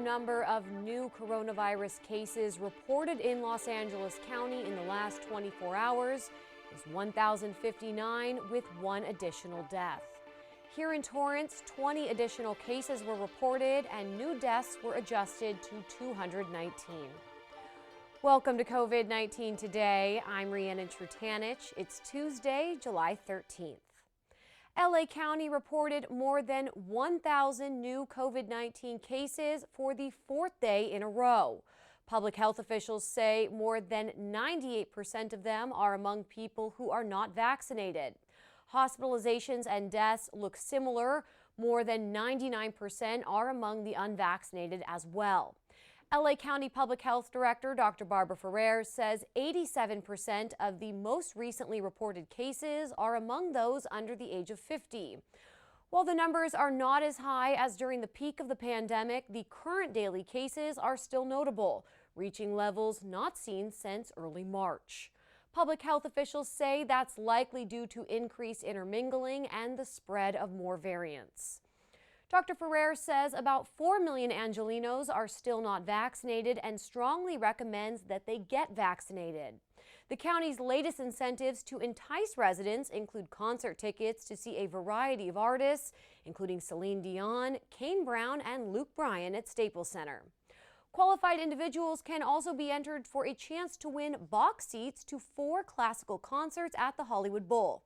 number of new coronavirus cases reported in Los Angeles County in the last 24 hours is 1,059, with one additional death. Here in Torrance, 20 additional cases were reported and new deaths were adjusted to 219. Welcome to COVID-19 Today. I'm Rhiannon Trutanich. It's Tuesday, July 13th. LA County reported more than 1,000 new COVID-19 cases for the fourth day in a row. Public health officials say more than 98% of them are among people who are not vaccinated. Hospitalizations and deaths look similar. More than 99% are among the unvaccinated as well. LA County Public Health Director Dr. Barbara Ferrer says 87% of the most recently reported cases are among those under the age of 50. While the numbers are not as high as during the peak of the pandemic, the current daily cases are still notable, reaching levels not seen since early March. Public health officials say that's likely due to increased intermingling and the spread of more variants. Dr. Ferrer says about 4 million Angelenos are still not vaccinated and strongly recommends that they get vaccinated. The county's latest incentives to entice residents include concert tickets to see a variety of artists, including Celine Dion, Kane Brown, and Luke Bryan at Staples Center. Qualified individuals can also be entered for a chance to win box seats to 4 classical concerts at the Hollywood Bowl.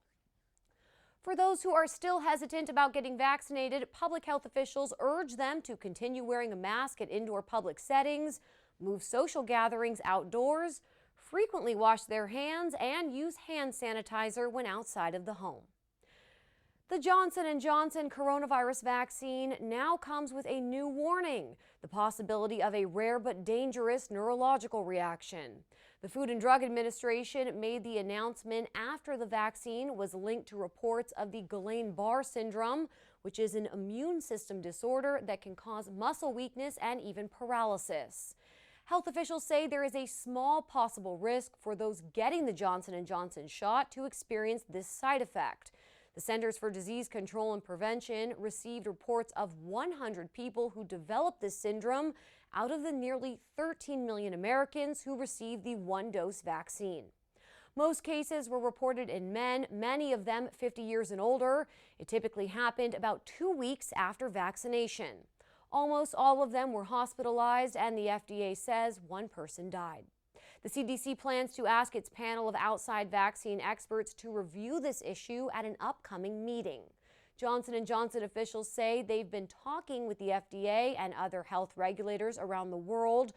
For those who are still hesitant about getting vaccinated, public health officials urge them to continue wearing a mask at indoor public settings, move social gatherings outdoors, frequently wash their hands, and use hand sanitizer when outside of the home. The Johnson & Johnson coronavirus vaccine now comes with a new warning: the possibility of a rare but dangerous neurological reaction. The Food and Drug Administration made the announcement after the vaccine was linked to reports of the Guillain-Barré syndrome, which is an immune system disorder that can cause muscle weakness and even paralysis. Health officials say there is a small possible risk for those getting the Johnson & Johnson shot to experience this side effect. The Centers for Disease Control and Prevention received reports of 100 people who developed this syndrome out of the nearly 13 million Americans who received the one-dose vaccine. Most cases were reported in men, many of them 50 years and older. It typically happened about 2 weeks after vaccination. Almost all of them were hospitalized, and the FDA says one person died. The CDC plans to ask its panel of outside vaccine experts to review this issue at an upcoming meeting. Johnson & Johnson officials say they've been talking with the FDA and other health regulators around the world.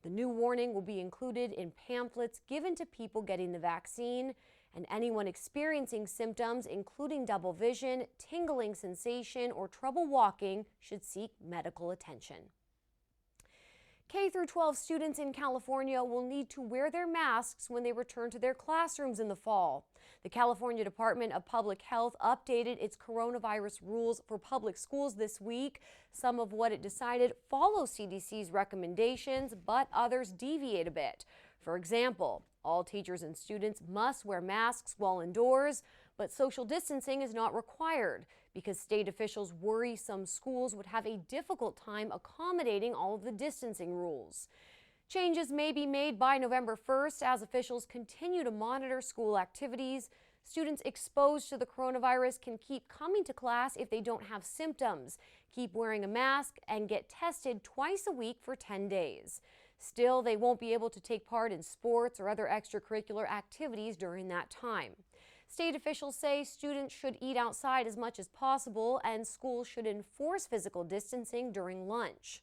The new warning will be included in pamphlets given to people getting the vaccine, and anyone experiencing symptoms including double vision, tingling sensation, or trouble walking should seek medical attention. K-12 students in California will need to wear their masks when they return to their classrooms in the fall. The California Department of Public Health updated its coronavirus rules for public schools this week. Some of what it decided follow CDC's recommendations, but others deviate a bit. For example, all teachers and students must wear masks while indoors, but social distancing is not required because state officials worry some schools would have a difficult time accommodating all of the distancing rules. Changes may be made by November 1st as officials continue to monitor school activities. Students exposed to the coronavirus can keep coming to class if they don't have symptoms, keep wearing a mask, and get tested twice a week for 10 days. Still, they won't be able to take part in sports or other extracurricular activities during that time. State officials say students should eat outside as much as possible, and schools should enforce physical distancing during lunch.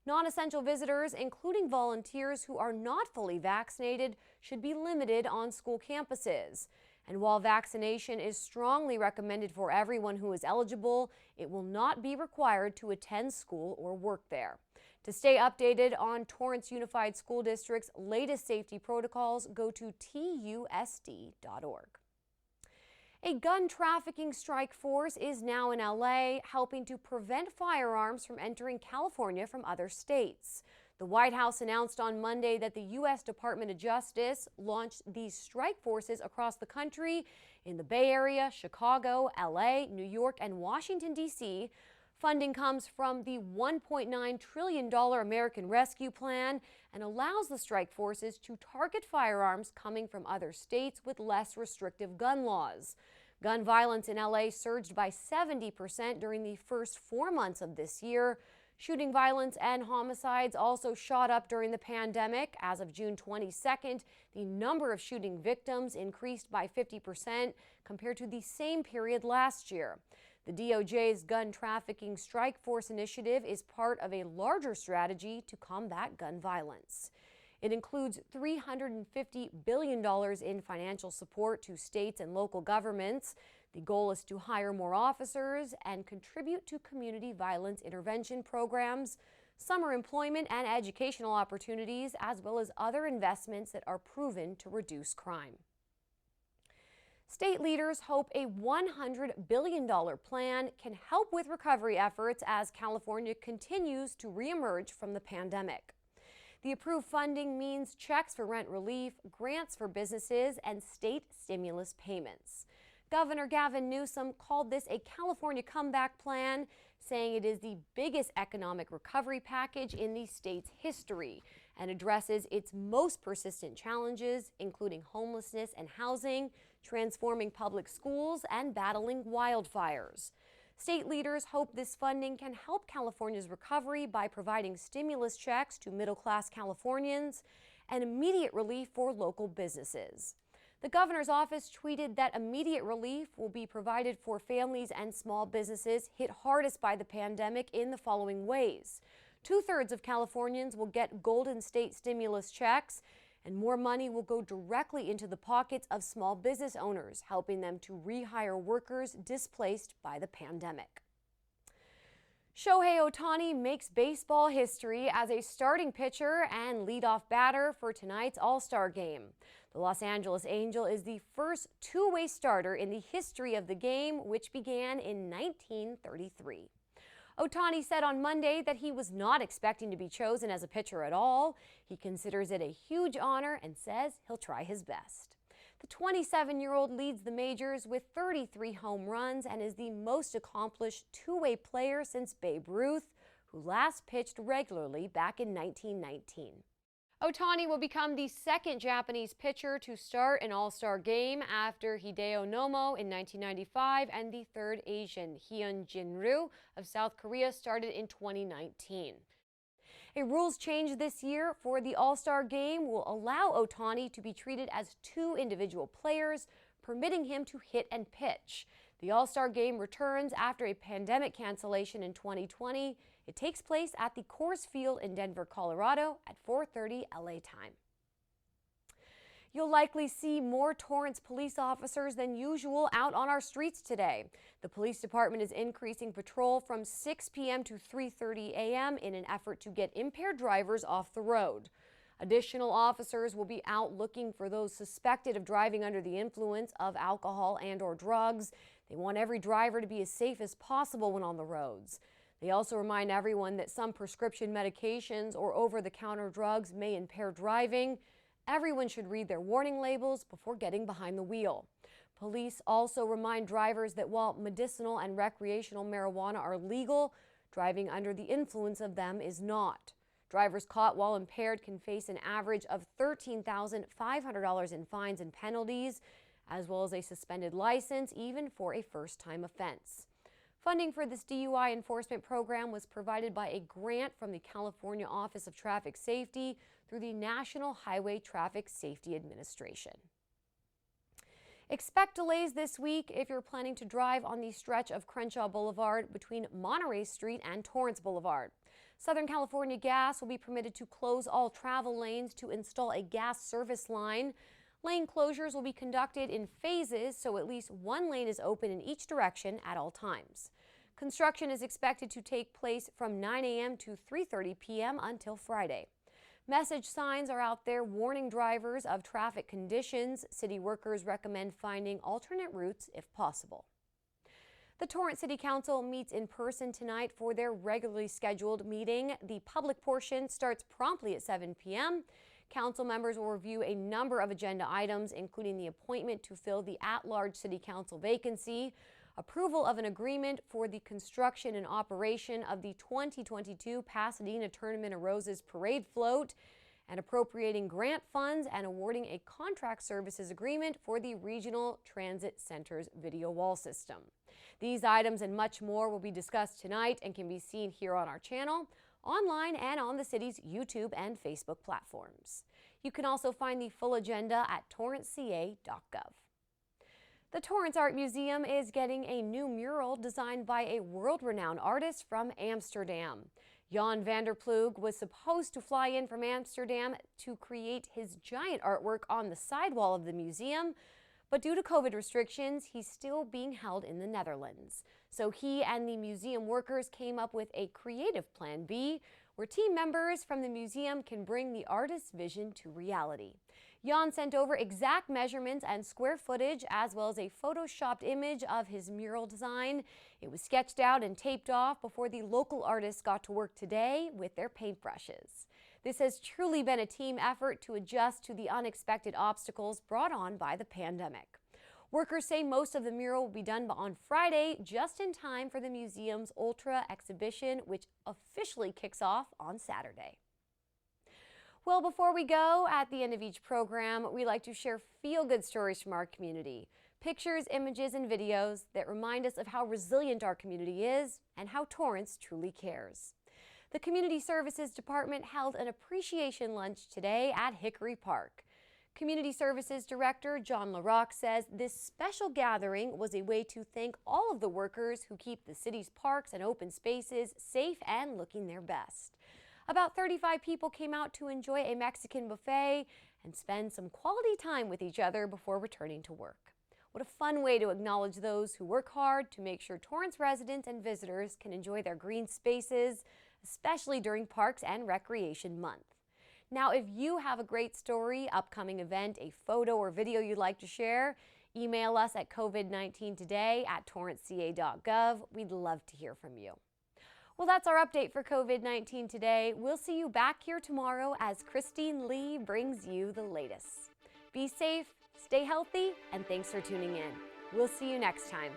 Non-essential visitors, including volunteers who are not fully vaccinated, should be limited on school campuses. And while vaccination is strongly recommended for everyone who is eligible, it will not be required to attend school or work there. To stay updated on Torrance Unified School District's latest safety protocols, go to TUSD.org. A gun trafficking strike force is now in LA, helping to prevent firearms from entering California from other states. The White House announced on Monday that the U.S. Department of Justice launched these strike forces across the country in the Bay Area, Chicago, LA, New York, and Washington, D.C. Funding comes from the $1.9 trillion American Rescue Plan and allows the strike forces to target firearms coming from other states with less restrictive gun laws. Gun violence in LA surged by 70% during the first 4 months of this year. Shooting violence and homicides also shot up during the pandemic. As of June 22nd, the number of shooting victims increased by 50% compared to the same period last year. The DOJ's gun trafficking strike force initiative is part of a larger strategy to combat gun violence. It includes $350 billion in financial support to states and local governments. The goal is to hire more officers and contribute to community violence intervention programs, summer employment and educational opportunities, as well as other investments that are proven to reduce crime. State leaders hope a $100 billion plan can help with recovery efforts as California continues to reemerge from the pandemic. The approved funding means checks for rent relief, grants for businesses, and state stimulus payments. Governor Gavin Newsom called this a California comeback plan, saying it is the biggest economic recovery package in the state's history and addresses its most persistent challenges, including homelessness and housing, transforming public schools, and battling wildfires. State leaders hope this funding can help California's recovery by providing stimulus checks to middle-class Californians and immediate relief for local businesses. The governor's office tweeted that immediate relief will be provided for families and small businesses hit hardest by the pandemic in the following ways. 2/3 of Californians will get Golden State stimulus checks, and more money will go directly into the pockets of small business owners, helping them to rehire workers displaced by the pandemic. Shohei Ohtani makes baseball history as a starting pitcher and leadoff batter for tonight's All-Star game. The Los Angeles Angel is the first two-way starter in the history of the game, which began in 1933. Ohtani said on Monday that he was not expecting to be chosen as a pitcher at all. He considers it a huge honor and says he'll try his best. The 27-year-old leads the majors with 33 home runs and is the most accomplished two-way player since Babe Ruth, who last pitched regularly back in 1919. Ohtani will become the second Japanese pitcher to start an All-Star game after Hideo Nomo in 1995 and the third Asian, Hyun Jin-ryu of South Korea, started in 2019. A rules change this year for the All-Star game will allow Ohtani to be treated as two individual players, permitting him to hit and pitch. The All-Star game returns after a pandemic cancellation in 2020. It takes place at the Coors Field in Denver, Colorado at 4:30 LA time. You'll likely see more Torrance police officers than usual out on our streets today. The police department is increasing patrol from 6 p.m. to 3:30 a.m. in an effort to get impaired drivers off the road. Additional officers will be out looking for those suspected of driving under the influence of alcohol and/or drugs. They want every driver to be as safe as possible when on the roads. They also remind everyone that some prescription medications or over-the-counter drugs may impair driving. Everyone should read their warning labels before getting behind the wheel. Police also remind drivers that while medicinal and recreational marijuana are legal, driving under the influence of them is not. Drivers caught while impaired can face an average of $13,500 in fines and penalties, as well as a suspended license, even for a first-time offense. Funding for this DUI enforcement program was provided by a grant from the California Office of Traffic Safety through the National Highway Traffic Safety Administration. Expect delays this week if you're planning to drive on the stretch of Crenshaw Boulevard between Monterey Street and Torrance Boulevard. Southern California Gas will be permitted to close all travel lanes to install a gas service line. Lane closures will be conducted in phases, so at least one lane is open in each direction at all times. Construction is expected to take place from 9 a.m. to 3:30 p.m. until Friday. Message signs are out there warning drivers of traffic conditions. City workers recommend finding alternate routes if possible. The Torrance City Council meets in person tonight for their regularly scheduled meeting. The public portion starts promptly at 7 p.m. Council members will review a number of agenda items, including the appointment to fill the at-large City Council vacancy. approval of an agreement for the construction and operation of the 2022 Pasadena Tournament of Roses parade float, and appropriating grant funds and awarding a contract services agreement for the Regional Transit Center's video wall system. These items and much more will be discussed tonight and can be seen here on our channel, online, and on the city's YouTube and Facebook platforms. You can also find the full agenda at torranceca.gov. The Torrance Art Museum is getting a new mural designed by a world-renowned artist from Amsterdam. Jan van der Ploeg was supposed to fly in from Amsterdam to create his giant artwork on the sidewall of the museum, but due to COVID restrictions, he's still being held in the Netherlands. So he and the museum workers came up with a creative plan B, where team members from the museum can bring the artist's vision to reality. Jan sent over exact measurements and square footage, as well as a photoshopped image of his mural design. It was sketched out and taped off before the local artists got to work today with their paintbrushes. This has truly been a team effort to adjust to the unexpected obstacles brought on by the pandemic. Workers say most of the mural will be done on Friday, just in time for the museum's Ultra exhibition, which officially kicks off on Saturday. Well, before we go, at the end of each program, we like to share feel-good stories from our community. Pictures, images, and videos that remind us of how resilient our community is and how Torrance truly cares. The Community Services Department held an appreciation lunch today at Hickory Park. Community Services Director John LaRock says this special gathering was a way to thank all of the workers who keep the city's parks and open spaces safe and looking their best. About 35 people came out to enjoy a Mexican buffet and spend some quality time with each other before returning to work. What a fun way to acknowledge those who work hard to make sure Torrance residents and visitors can enjoy their green spaces, especially during Parks and Recreation Month. Now, if you have a great story, upcoming event, a photo or video you'd like to share, email us at covid19today@torranceca.gov. We'd love to hear from you. Well, that's our update for COVID-19 today. We'll see you back here tomorrow as Christine Lee brings you the latest. Be safe, stay healthy, and thanks for tuning in. We'll see you next time.